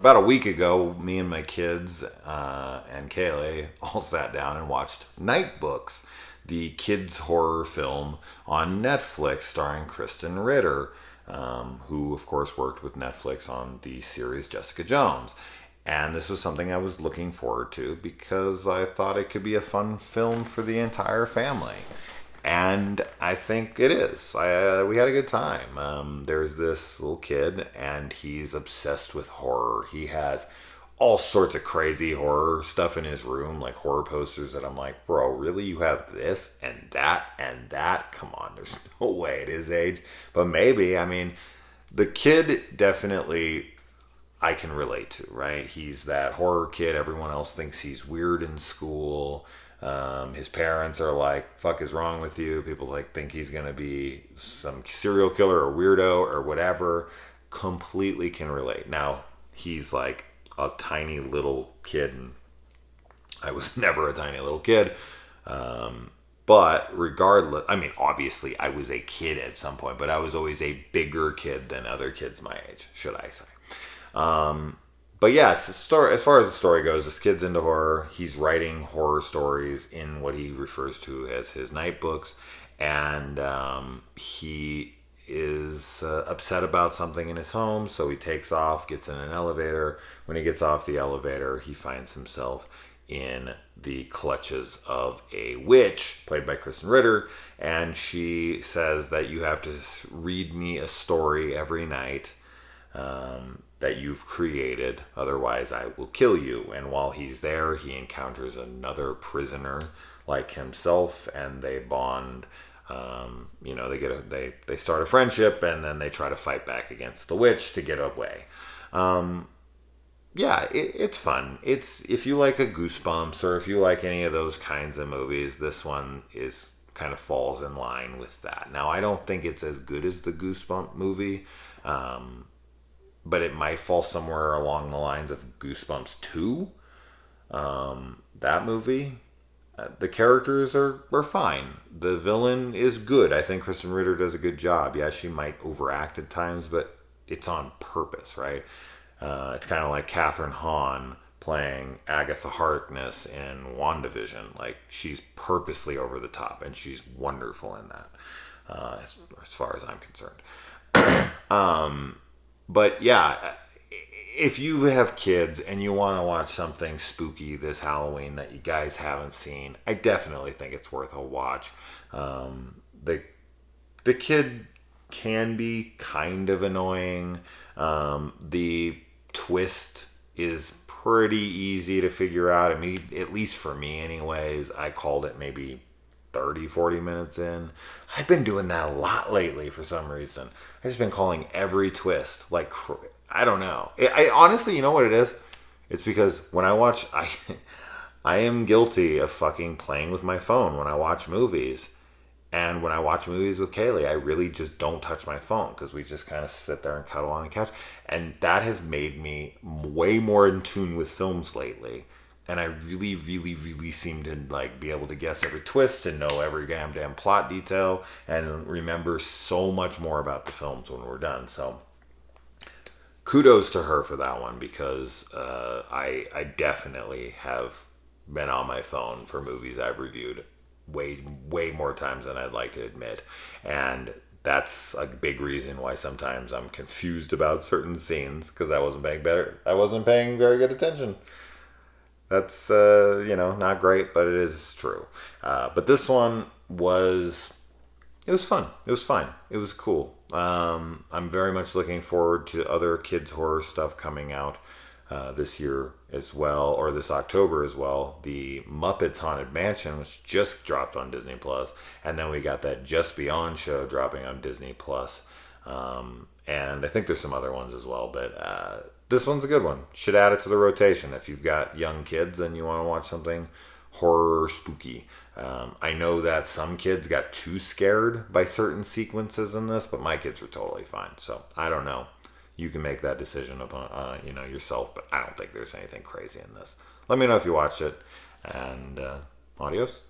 About a week ago, me and my kids and Kaylee all sat down and watched Nightbooks, the kids' horror film on Netflix starring Kristen Ritter, who, of course, worked with Netflix on the series Jessica Jones. And this was something I was looking forward to because I thought it could be a fun film for the entire family. And I think it is. We had a good time. There's this little kid, and he's obsessed with horror. He has all sorts of crazy horror stuff in his room, like horror posters that I'm like, bro, really? You have this and that and that? Come on, there's no way at his age. But maybe, I mean, the kid definitely I can relate to, right? He's that horror kid. Everyone else thinks he's weird in school. His parents are like, "Fuck is wrong with you?" People like think he's gonna be some serial killer or weirdo or whatever. Completely can relate. Now he's like a tiny little kid, and I was never a tiny little kid. But regardless, I mean, obviously I was a kid at some point, but I was always a bigger kid than other kids my age, should I say. But yes, as far as the story goes, this kid's into horror. He's writing horror stories in what he refers to as his night books, and he is upset about something in his home, so he takes off, gets in an elevator. When he gets off the elevator, he finds himself in the clutches of a witch, played by Kristen Ritter, and she says that you have to read me a story every night that you've created, otherwise I will kill you. And while he's there, he encounters another prisoner like himself, and they bond. They start a friendship, and then they try to fight back against the witch to get away. It's fun. It's if you like a Goosebumps or if you like any of those kinds of movies, this one is kind of falls in line with that. Now, I don't think it's as good as the Goosebump movie. But it might fall somewhere along the lines of Goosebumps 2. That movie. The characters are fine. The villain is good. I think Kristen Ritter does a good job. Yeah, she might overact at times, but it's on purpose, right? It's kind of like Catherine Hahn playing Agatha Harkness in WandaVision. Like, she's purposely over the top, and she's wonderful in that, as far as I'm concerned. But yeah, if you have kids and you want to watch something spooky this Halloween that you guys haven't seen, I definitely think it's worth a watch. The kid can be kind of annoying. The twist is pretty easy to figure out. I mean, at least for me anyways, I called it maybe 30, 40 minutes in. I've been doing that a lot lately for some reason. I've just been calling every twist. Like, I don't know. I honestly, you know what it is? It's because when I watch, I am guilty of fucking playing with my phone when I watch movies. And when I watch movies with Kaylee, I really just don't touch my phone because we just kind of sit there and cuddle on the couch. And that has made me way more in tune with films lately. And I really, really, really seem to like be able to guess every twist and know every damn plot detail and remember so much more about the films when we're done. So kudos to her for that one because I definitely have been on my phone for movies I've reviewed way more times than I'd like to admit, and that's a big reason why sometimes I'm confused about certain scenes because I wasn't paying very good attention. That's not great, but it is true. But this one it was fun. It was fine. It was cool. I'm very much looking forward to other kids horror stuff coming out this year as well, or this October as well. The Muppets Haunted Mansion, which just dropped on Disney Plus, and then we got that Just Beyond show dropping on Disney Plus. And I think there's some other ones as well, but this one's a good one. Should add it to the rotation if you've got young kids and you want to watch something horror spooky. I know that some kids got too scared by certain sequences in this, but my kids were totally fine. So I don't know. You can make that decision upon yourself, but I don't think there's anything crazy in this. Let me know if you watched it, and adios.